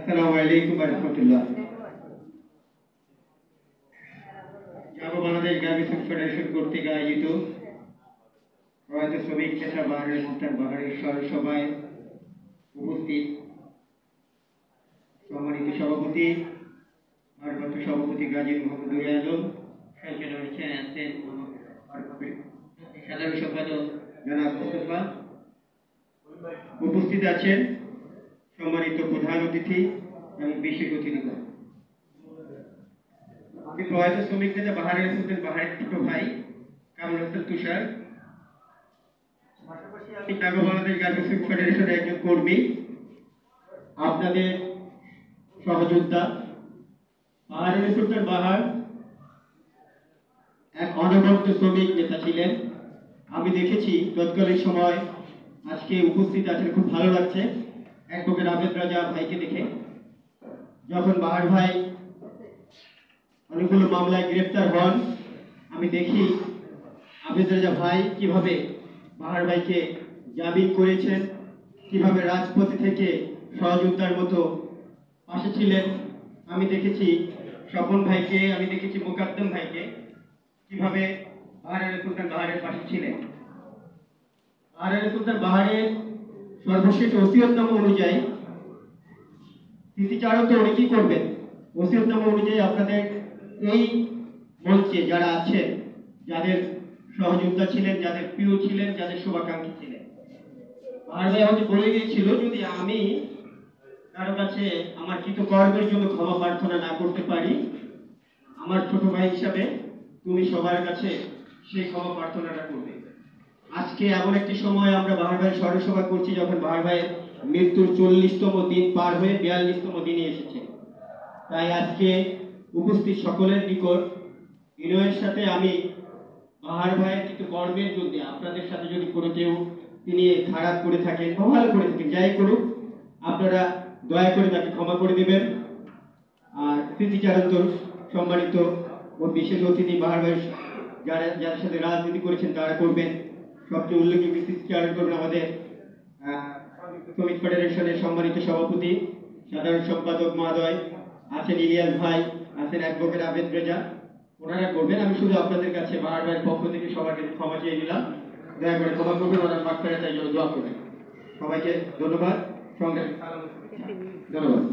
আসসালামু আলাইকুম ওয়া রাহমাতুল্লাহ। জাগো বাংলাদেশ গার্মেন্টস ফেডারেশন কর্তৃক আয়োজিত প্রয়াত শ্রমিক নেতা বাহারের সুলতান বাহারের স্মরণসভায় উপস্থিত সম্মানিত সভাপতি, ভারপ্রাপ্ত সভাপতি গাজী মোহাম্মদ আলম, সাধারণ সম্পাদক জনাব মুস্তফা, উপস্থিত আছেন সম্মানিত প্রধান অতিথি এবং বিশেষ অতিথিগণ। আমি প্রয়াত শ্রমিক নেতা বাহারের সুলতান বাহারের ছোট ভাই কামরুল হাসান তুষার, পাশাপাশি আমি জাগো বাংলাদেশ গার্মেন্টস ফেডারেশনের একজন কর্মী। আপনাদের সহযোদ্ধা বাহারের সুলতান বাহার এক অনবদ্য শ্রমিক নেতা ছিলেন। আমি দেখেছি তৎকালীন সময়, আজকে উপস্থিত আছেন, খুব ভালো লাগছে অ্যাডভোকেট আবেদ রাজা ভাইকে দেখে। যখন বাহার ভাই অনেকগুলো মামলায় গ্রেপ্তার হন, আমি দেখি আবেদ রাজা ভাই কিভাবে বাহার ভাইকে জামিন করেছেন, কিভাবে রাজপথে থেকে সহযোদ্ধার মতো পাশে ছিলেন। আমি দেখেছি স্বপন ভাইকে, আমি দেখেছি মোকাদ্দম ভাইকে কিভাবে বাহারের সুলতান বাহারের পাশে ছিলেন। বাহারের সুলতান বাহারের সর্বশেষ ওসিয়তনামা অনুযায়ী, স্মৃতিচারণ তো অনেকেই করবেন, ওসিয়তনামা অনুযায়ী আপনাদের এই মঞ্চে যারা আছেন, যাদের সহযোদ্ধা ছিলেন, যাদের প্রিয় ছিলেন, যাদের শুভাকাঙ্ক্ষী ছিলেন, বাহার ভাই আমাকে বলে গিয়েছিল, যদি আমি কারো কাছে আমার কৃতকর্মের জন্য ক্ষমা প্রার্থনা না করতে পারি, আমার ছোট ভাই হিসাবে তুমি সবার কাছে সেই ক্ষমা প্রার্থনাটা করবে। আজকে এমন একটি সময় আমরা বাহার ভাইয়ের স্মরণসভা করছি, যখন বাহার ভাইয়ের মৃত্যুর 40তম দিন পার হয়ে 42তম দিনে এসেছে। তাই আজকে উপস্থিত সকলের নিকট বিনয়ের সাথে আমি বাহার ভাইয়ের কিন্তু কর্মের জন্য আপনাদের সাথে যদি কোনো কেউ তিনি খারাপ করে থাকেন বা ভালো করে থাকেন, যাই করুক, আপনারা দয়া করে তাকে ক্ষমা করে দেবেন। আর স্মৃতিচারণ তো সম্মানিত ও বিশেষ অতিথি বাহার ভাই যার সাথে রাজনীতি করেছেন তারা করবেন। সবচেয়ে উল্লেখযোগ্য স্মৃতিচারণ করবেন আমাদের শ্রমিক ফেডারেশনের সম্মানিত সভাপতি, সাধারণ সম্পাদক মহোদয় আছেন, ইলিয়াস ভাই আছেন, অ্যাডভোকেট আবেদ রেজা, ওনারা করবেন। আমি শুধু আপনাদের কাছে বাহার ভাইয়ের পক্ষ থেকে সবার কাছে ক্ষমা চেয়ে নিলাম। দয়া করে ক্ষমা করবেন, ওনার মাত্রায় তাই জন্য দোয়া করবেন। সবাইকে ধন্যবাদ, সঙ্গে ধন্যবাদ।